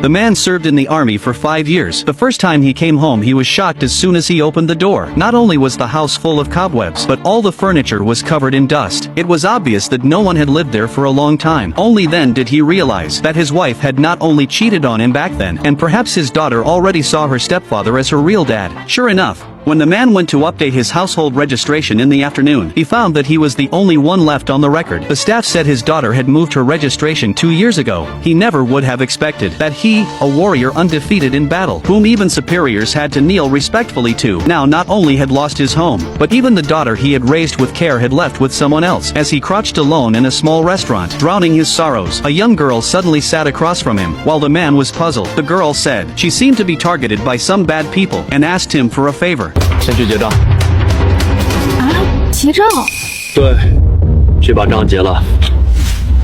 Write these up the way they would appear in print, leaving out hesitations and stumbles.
The man served in the army for 5 years. The first time he came home he was shocked as soon as he opened the door. Not only was the house full of cobwebs, but all the furniture was covered in dust. It was obvious that no one had lived there for a long time. Only then did he realize that his wife had not only cheated on him back then, and perhaps his daughter already saw her stepfather as her real dad. Sure enough, when the man went to update his household registration in the afternoon, he found that he was the only one left on the record. The staff said his daughter had moved her registration 2 years ago. He never would have expected that he, a warrior undefeated in battle, whom even superiors had to kneel respectfully to, now not only had lost his home, but even the daughter he had raised with care had left with someone else. As he crouched alone in a small restaurant, drowning his sorrows, a young girl suddenly sat across from him. While the man was puzzled, the girl said she seemed to be targeted by some bad people and asked him for a favor. 先去结账。结账？对，去把账结了，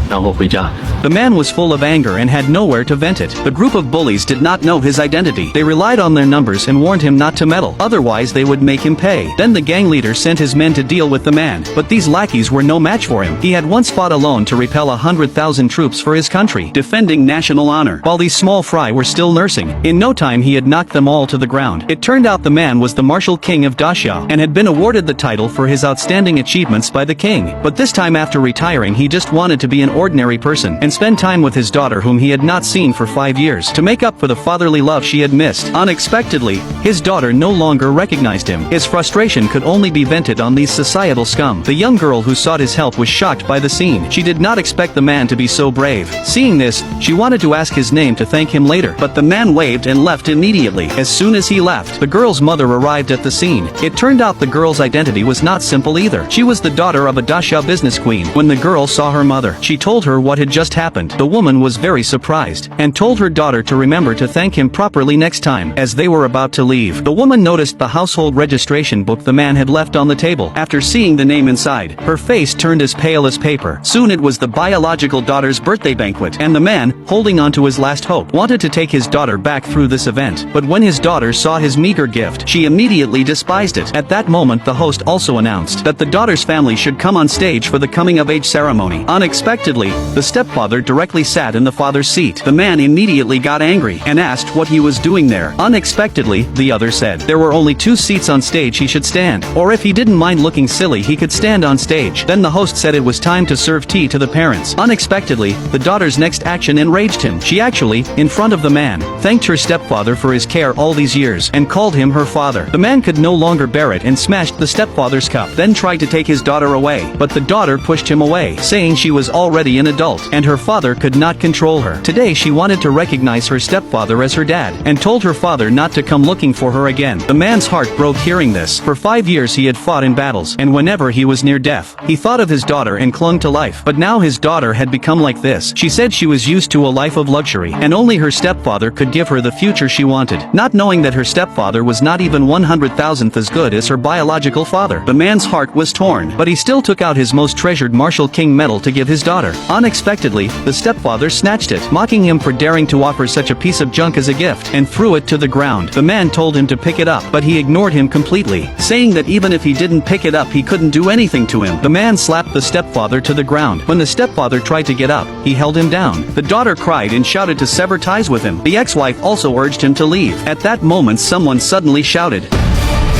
然后回家。 The man was full of anger and had nowhere to vent it. The group of bullies did not know his identity. They relied on their numbers and warned him not to meddle, otherwise they would make him pay. Then the gang leader sent his men to deal with the man, but these lackeys were no match for him. He had once fought alone to repel 100,000 troops for his country, defending national honor, while these small fry were still nursing. In no time he had knocked them all to the ground. It turned out the man was the martial king of Daxia, and had been awarded the title for his outstanding achievements by the king. But this time after retiring he just wanted to be an ordinary person, and spend time with his daughter whom he had not seen for 5 years, to make up for the fatherly love she had missed. Unexpectedly, his daughter no longer recognized him. His frustration could only be vented on these societal scum. The young girl who sought his help was shocked by the scene. She did not expect the man to be so brave. Seeing this, she wanted to ask his name to thank him later, but the man waved and left immediately. As soon as he left, the girl's mother arrived at the scene. It turned out the girl's identity was not simple either. She was the daughter of a Daxia business queen. When the girl saw her mother, she told her what had just happened. The woman was very surprised, and told her daughter to remember to thank him properly next time. As they were about to leave, the woman noticed the household registration book the man had left on the table. After seeing the name inside, her face turned as pale as paper. Soon it was the biological daughter's birthday banquet, and the man, holding on to his last hope, wanted to take his daughter back through this event. But when his daughter saw his meager gift, she immediately despised it. At that moment the host also announced that the daughter's family should come on stage for the coming-of-age ceremony. Unexpectedly, the stepfather directly sat in the father's seat. The man immediately got angry and asked what he was doing there. Unexpectedly, the other said there were only 2 seats on stage he should stand, or if he didn't mind looking silly he could stand on stage. Then the host said it was time to serve tea to the parents. Unexpectedly, the daughter's next action enraged him. She actually, in front of the man, thanked her stepfather for his care all these years, and called him her father. The man could no longer bear it and smashed the stepfather's cup, then tried to take his daughter away, but the daughter pushed him away, saying she was already an adult, and her father could not control her. Today she wanted to recognize her stepfather as her dad, and told her father not to come looking for her again. The man's heart broke hearing this. For 5 years he had fought in battles, and whenever he was near death, he thought of his daughter and clung to life. But now his daughter had become like this. She said she was used to a life of luxury, and only her stepfather could give her the future she wanted, not knowing that her stepfather was not even 100,000th as good as her biological father. The man's heart was torn, but he still took out his most treasured Martial King medal to give his daughter. Unexpectedly, the stepfather snatched it, mocking him for daring to offer such a piece of junk as a gift, and threw it to the ground. The man told him to pick it up, but he ignored him completely, saying that even if he didn't pick it up he couldn't do anything to him. The man slapped the stepfather to the ground. When the stepfather tried to get up, he held him down. The daughter cried and shouted to sever ties with him. The ex-wife also urged him to leave. At that moment someone suddenly shouted,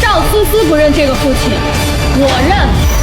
赵思思不认这个父亲，我认。